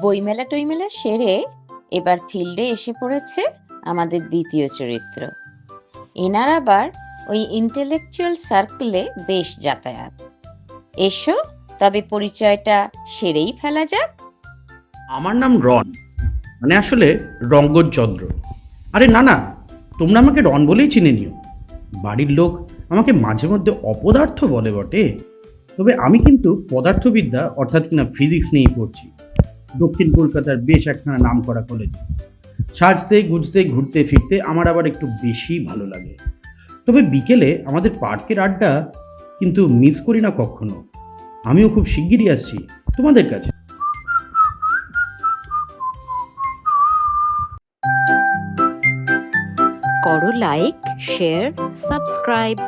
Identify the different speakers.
Speaker 1: বইমেলা টইমেলা সেরে এবার ফিল্ডে এসে পড়েছে আমাদের দ্বিতীয় চরিত্র। এনার আবার ওই ইন্টেলেকচুয়াল সার্কেলে বেশ যাতায়াত। এসো তবে পরিচয়টা সেরেই ফেলা যাক।
Speaker 2: আমার নাম রন, মানে আসলে রঙ্গচন্দ্র। আরে না না, তোমরা আমাকে রন বলেই চিনে নিও। বাড়ির লোক আমাকে মাঝে মধ্যে অপদার্থ বলে বটে, তবে আমি কিন্তু পদার্থবিদ্যা অর্থাৎ কিনা ফিজিক্স নিয়েই পড়ছি দক্ষিণ কলকাতার বেশ একখানা নাম করা কলেজে। সাজতে গুজতে ঘুরতে ফিরতে আমার আবার একটু বেশি ভালো লাগে। তবে বিকেলে আমাদের পার্কের আড্ডা কিন্তু মিস করি না কখনো। আমিও খুব শিগগিরই আসছি তোমাদের কাছে।
Speaker 1: করো লাইক, শেয়ার, সাবস্ক্রাইব।